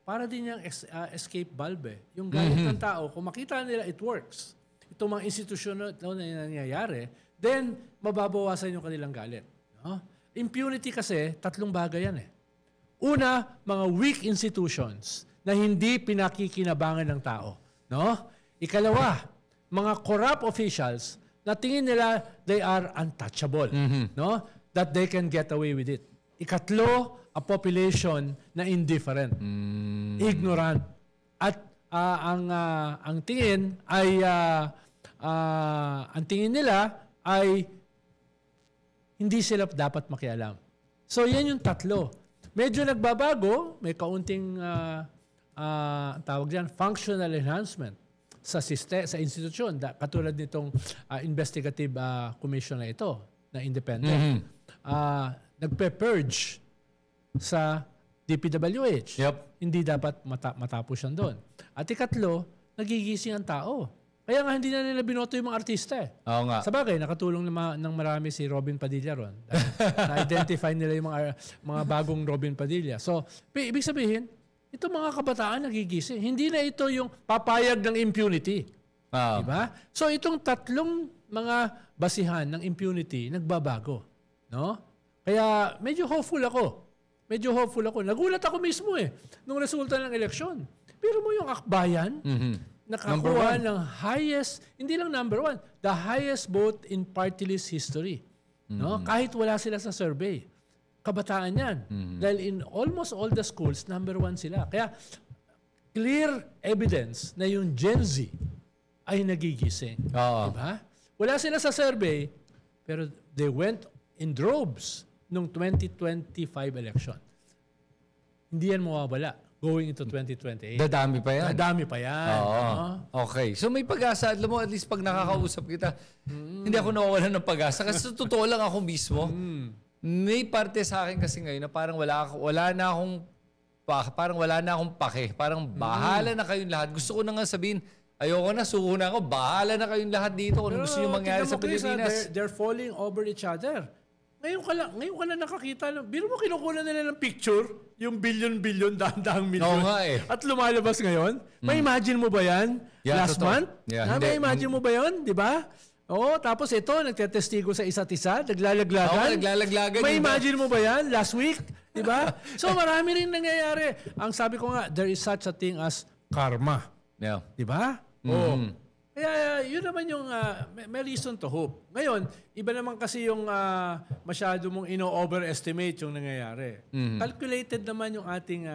Para din yung escape valve. Yung galit ng tao, kung makita nila it works, itong mga institusyon na nangyayari, then mababawasan yung kanilang galit. No? Impunity kasi, 3 bagay yan eh. Una, mga weak institutions na hindi pinakikinabangan ng tao. No? Ikalawa, mga corrupt officials na tingin nila they are untouchable. No? That they can get away with it. Ikatlo, a population na indifferent, ignorant. At ang tingin ay ang tingin nila ay hindi sila dapat makialam. So yan yung 3. Medyo nagbabago, may kaunting tawag diyan, functional enhancement sa institusyon, katulad nitong investigative commission na ito na independent. Nagpe-purge sa DPWH. Hindi dapat matapos yan doon. At ikatlo, nagigising ang tao. Kaya nga hindi na nila binoto yung mga artista eh. Oo nga. Sa bagay, nakatulong ng marami si Robin Padilla ron. Na-identify nila yung mga bagong Robin Padilla. So, ibig sabihin, ito mga kabataan nagigising. Hindi na ito yung papayag ng impunity. Diba? So, itong 3 mga basihan ng impunity nagbabago. No? Kaya medyo hopeful ako. Nagulat ako mismo nung resulta ng eleksyon. Pero mo yung akbayan, nakakuha ng highest, hindi lang number 1, the highest vote in party list history. No? Kahit wala sila sa survey. Kabataan yan. Dahil in almost all the schools, number 1 sila. Kaya clear evidence na yung Gen Z ay nagigising. Diba? Wala sila sa survey, pero they went in droves nung 2025 election. Hindi yan mawawala going into 2028. Dadami pa yan. Okay. So may pag-asa. Alam mo, at least pag nakakausap kita, hindi ako nawawalan ng pag-asa. Kasi sa totoo lang ako mismo, may parte sa akin kasi ngayon na parang wala na akong parang wala na akong pake. Parang bahala na kayong lahat. Gusto ko na nga sabihin, ayoko na, suko na ako. Bahala na kayong lahat dito kung ano gusto nyo mangyari sa Pilipinas. They're falling over each other. Ngayon ka lang nakakita. Biro mo kinukuha nila ng picture, yung billion, daang milyon. Oo nga eh. At lumalabas ngayon. May imagine mo ba yan? Yeah, Last totoo. month? Yeah, May imagine mo ba yan? Di ba? Oo, tapos ito, nagtetestigo sa isa't isa, naglalaglagan. Oo, naglalaglagan. May imagine mo ba yan? Last week? Di ba? So marami rin nangyayari. Ang sabi ko nga, there is such a thing as karma. Yeah. Di ba? Oo. Kaya yun naman yung may reason to hope. Ngayon, iba naman kasi yung masyado mong ino-overestimate yung nangyayari. Calculated naman yung ating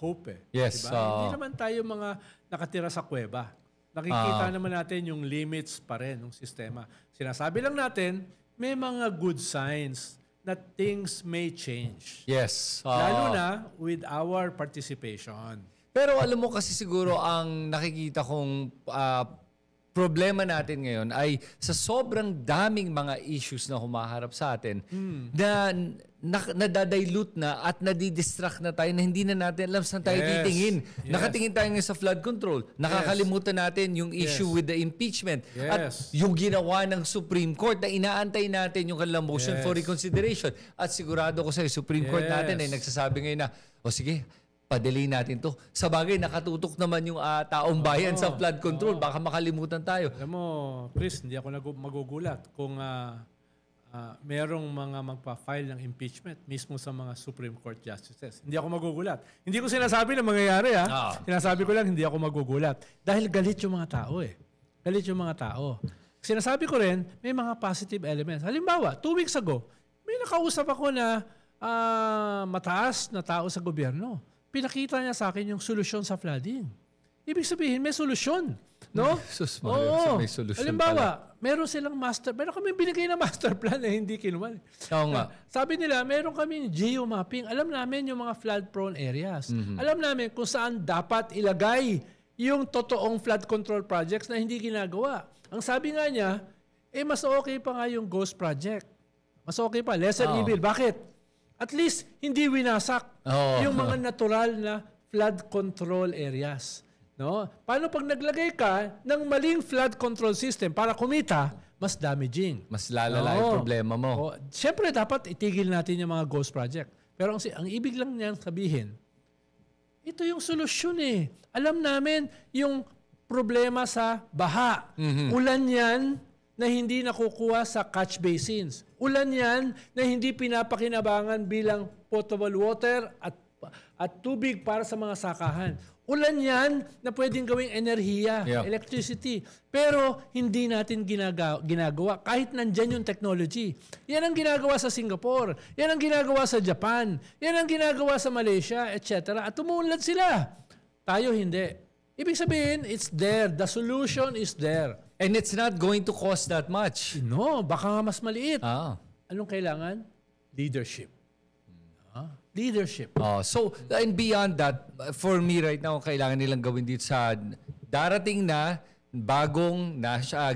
hope eh. Yes. Diba? Hindi naman tayo mga nakatira sa kuweba. Nakikita naman natin yung limits pa rin ng sistema. Sinasabi lang natin, may mga good signs that things may change. Yes. Lalo na with our participation. Pero alam mo kasi siguro ang nakikita kong problema natin ngayon ay sa sobrang daming mga issues na humaharap sa atin na nadadilute na at nadidistract na tayo na hindi na natin alam saan tayo titingin. Yes. Nakatingin tayo ngayon sa flood control. Nakakalimutan natin yung issue with the impeachment. At yung ginawa ng Supreme Court na inaantay natin yung kanilang motion for reconsideration. At sigurado ko sa'yo, Supreme Court natin ay nagsasabi ngayon na, o sige, padali natin to. Sa bagay, nakatutok naman yung taong bayan sa flood control. Baka makalimutan tayo. Alam mo, Chris, hindi ako magugulat kung merong mga magpa-file ng impeachment mismo sa mga Supreme Court justices. Hindi ako magugulat. Hindi ko sinasabi na mangyayari ha. Sinasabi ko lang, hindi ako magugulat. Dahil galit yung mga tao eh. Galit yung mga tao. Sinasabi ko rin, may mga positive elements. Halimbawa, 2 weeks ago, may nakausap ako na mataas na tao sa gobyerno. Pinakita niya sa akin yung solusyon sa flooding. Ibig sabihin, may solusyon. No? Sus, Oo. may solusyon Halimbawa, meron silang meron kami binigay na master plan na hindi kinuha. Oo nga. Sabi nila, meron kaming geomapping. Alam namin yung mga flood-prone areas. Alam namin kung saan dapat ilagay yung totoong flood control projects na hindi ginagawa. Ang sabi nga niya, mas okay pa nga yung ghost project. Mas okay pa. Lesser evil. Bakit? At least, hindi winasak yung mga natural na flood control areas. No? Paano pag naglagay ka ng maling flood control system para kumita, mas damaging. Mas lalala yung problema mo. Siyempre, dapat itigil natin yung mga ghost project. Pero ang ibig lang niyan sabihin, ito yung solusyon eh. Alam namin yung problema sa baha. Ulan yan na hindi nakukuha sa catch basins. Ulan yan na hindi pinapakinabangan bilang potable water at tubig para sa mga sakahan. Ulan yan na pwedeng gawing enerhiya, electricity. Pero hindi natin ginagawa kahit nandyan yung technology. Yan ang ginagawa sa Singapore. Yan ang ginagawa sa Japan. Yan ang ginagawa sa Malaysia, etc. At umuunlad sila. Tayo hindi. Ibig sabihin, it's there. The solution is there. And it's not going to cost that much. No, baka nga mas maliit. Anong kailangan? Leadership. Leadership. So, and beyond that, for me right now, kailangan nilang gawin dito sa darating na bagong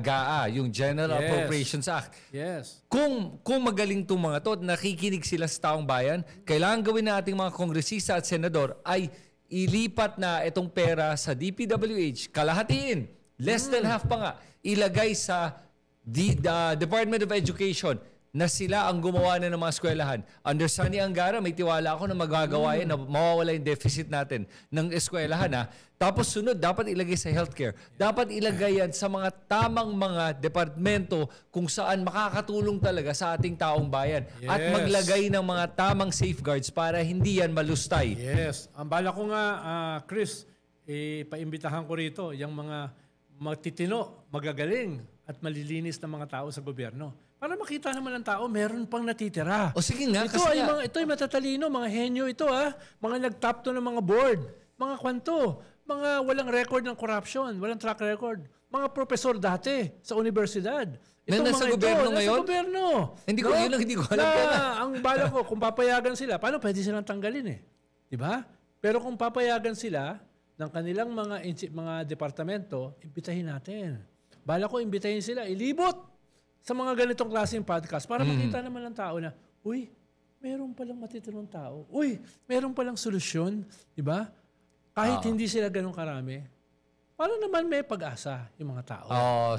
GAA, yung General Appropriations Act. Yes. Kung magaling itong mga to, nakikinig sila sa taong bayan, kailangan gawin na ating mga kongresista at senador ay ilipat na itong pera sa DPWH, kalahatiin, less than half pa nga, ilagay sa Department of Education na sila ang gumawa na ng mga eskwelahan. Under Sunny Angara, may tiwala ako na magagawa yan, na mawawala yung deficit natin ng eskwelahan. Tapos sunod, dapat ilagay sa healthcare. Dapat ilagay yan sa mga tamang mga departamento kung saan makakatulong talaga sa ating taong bayan. At maglagay ng mga tamang safeguards para hindi yan malustay. Yes. Ang bala ko nga, Chris, paimbitahan ko rito yung mga magtitino, magagaling at malilinis na mga tao sa gobyerno. Para makita naman ng tao, meron pang natitira. O sige nga, Ito ay matatalino, mga henyo ito mga nag-top to ng mga board, mga kwanto, mga walang record ng corruption, walang track record, mga profesor dati sa universidad. Nasa gobyerno ngayon? Nasa gobyerno. Hindi ko alam. Ang bala ko, kung papayagan sila, paano pwede silang tanggalin Diba? Pero kung papayagan sila ng kanilang mga departamento, imbitahin natin. Bala ko, imbitahin sila, ilibot sa mga ganitong klaseng podcast para makita naman ng tao na, uy, meron palang matitinong tao. Uy, meron palang solusyon. Diba? Kahit hindi sila ganun karami, para naman may pag-asa yung mga tao.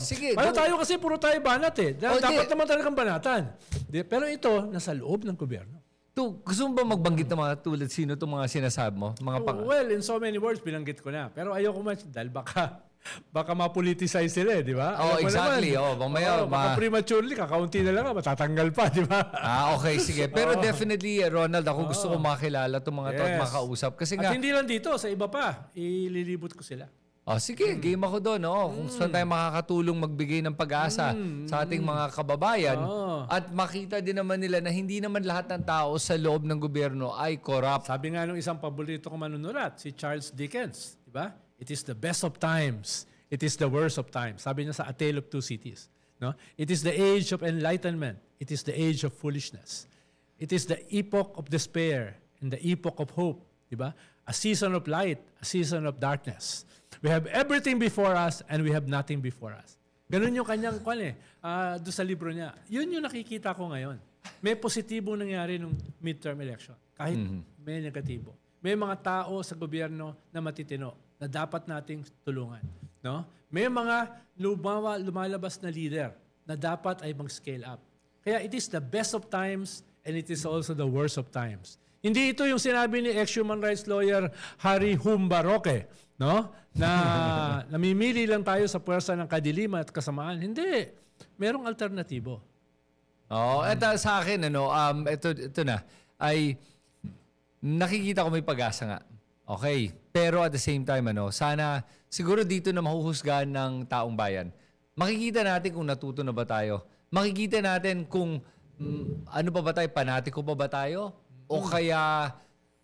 Sige. Para tayo kasi puro tayo banat eh. Dapat naman talagang banatan. Pero ito, nasa loob ng gobyerno. Gusto mo ba magbanggit ng mga tulad sino itong mga sinasabi mo? Well, in so many words, binanggit ko na. Pero ayoko dahil baka ma-politicize sila eh, di ba? Exactly. Baka prematurely, kakaunti na lang, matatanggal pa, di ba? Okay, sige. Pero definitely, Ronald, ako gusto ko makilala itong mga to at makausap. Kasi at hindi lang dito, sa iba pa, ililibot ko sila. Sige, game ako doon. Kung saan tayo makakatulong magbigay ng pag-asa sa ating mga kababayan. At makita din naman nila na hindi naman lahat ng tao sa loob ng gobyerno ay corrupt. Sabi nga nung isang paborito kong manunulat, si Charles Dickens, di ba? It is the best of times. It is the worst of times. Sabi niya sa A Tale of Two Cities. No? It is the age of enlightenment. It is the age of foolishness. It is the epoch of despair and the epoch of hope. Di ba? A season of light, a season of darkness. We have everything before us and we have nothing before us. Ganun yung kanyang doon sa libro niya. Yun yung nakikita ko ngayon. May positibo nangyari nung midterm election. Kahit may negatibo. May mga tao sa gobyerno na matitino na dapat nating tulungan. No? May mga lumalabas na leader na dapat ay mag-scale up. Kaya it is the best of times and it is also the worst of times. Hindi ito yung sinabi ni ex-human rights lawyer Harry Humbaroque, no? Na namimili lang tayo sa puwersa ng kadiliman at kasamaan. Hindi. Merong alternatibo. Ito sa akin, ito na, ay nakikita ko may pag-asa nga. Okay. Pero at the same time, sana siguro dito na mahuhusgahan ng taong bayan. Makikita natin kung natuto na ba tayo. Makikita natin kung ano pa ba tayo, panatiko pa ba tayo? O kaya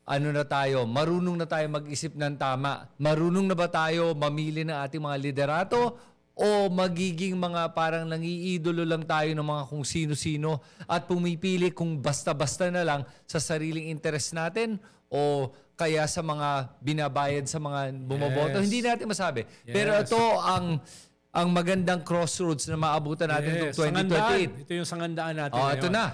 na tayo, marunong na tayo mag-isip ng tama? Marunong na ba tayo mamili ng ating mga liderato? O magiging mga parang nangiidolo lang tayo ng mga kung sino-sino at pumipili kung basta-basta na lang sa sariling interest natin o kaya sa mga binabayad sa mga bumoboto? Hindi natin masabi. Pero ito ang magandang crossroads na maabutan natin itong 2028. Ito yung sangandaan natin ngayon. Ito na.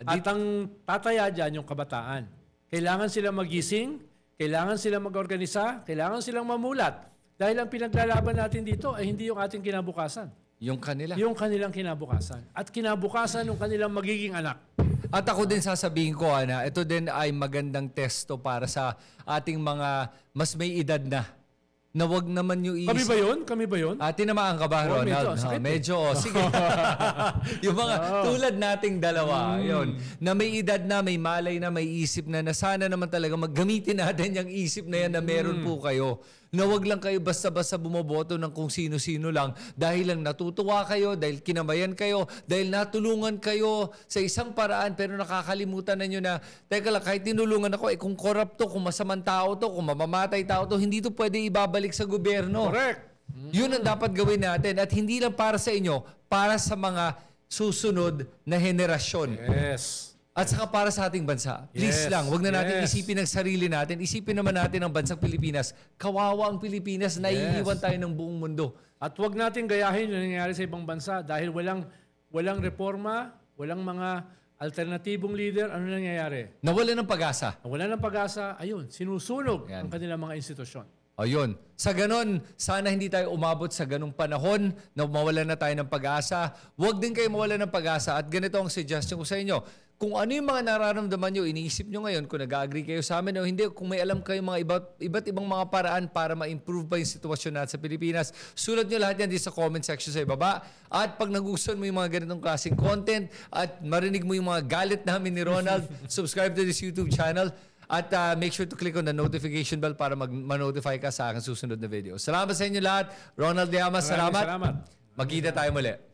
At ang tataya dyan yung kabataan. Kailangan sila magising, kailangan sila mag-organisa, kailangan silang mamulat. Dahil ang pinaglalaban natin dito ay hindi yung ating kinabukasan. Yung kanila. Yung kanilang kinabukasan. At kinabukasan ng kanilang magiging anak. At ako din sasabihin ko, ito din ay magandang testo para sa ating mga mas may edad na wag naman yung Kami ba yun? Tinamaan ka ba, Ronald? Medyo. Sige. Yung mga tulad nating dalawa, yun, na may edad na, may malay na, may isip na sana naman talaga maggamitin natin yung isip na yan na meron po kayo. Na wag lang kayo basta-basta bumoboto ng kung sino-sino lang dahil lang natutuwa kayo, dahil kinamayan kayo, dahil natulungan kayo sa isang paraan pero nakakalimutan na nyo na, teka lang, kahit tinulungan ako, kung corrupt to, kung masamang tao to, kung mamamatay tao to, hindi to pwede ibabalik sa gobyerno. Correct. Yun ang dapat gawin natin at hindi lang para sa inyo, para sa mga susunod na henerasyon. Yes. At saka para sa ating bansa. Please lang, wag na natin isipin ang sarili natin. Isipin naman natin ang bansang Pilipinas. Kawawa ang Pilipinas, naiiwan tayo ng buong mundo. At wag natin gayahin yung nangyayari sa ibang bansa dahil walang reforma, walang mga alternatibong leader. Ano nangyayari? Nawalan ng pag-asa. Nawalan ng pag-asa, ayun, sinusunog ang kanilang mga institusyon. Ayun. Sa ganon, sana hindi tayo umabot sa ganong panahon na mawalan na tayo ng pag-asa. Huwag din kayo mawalan ng pag-asa. At ganito ang suggestion ko sa inyo. Kung ano yung mga nararamdaman nyo, iniisip nyo ngayon, kung nag-agree kayo sa amin o hindi, kung may alam kayo mga iba't ibang mga paraan para ma-improve pa yung sitwasyon natin sa Pilipinas, sulat nyo lahat yan dito sa comment section sa ibaba. At pag nagustuhan mo yung mga ganitong klaseng content at marinig mo yung mga galit namin ni Ronald, subscribe to this YouTube channel. At make sure to click on the notification bell para ma-notify ka sa aking susunod na video. Salamat sa inyo lahat. Ronald Llamas, salamat. Magkita tayo muli.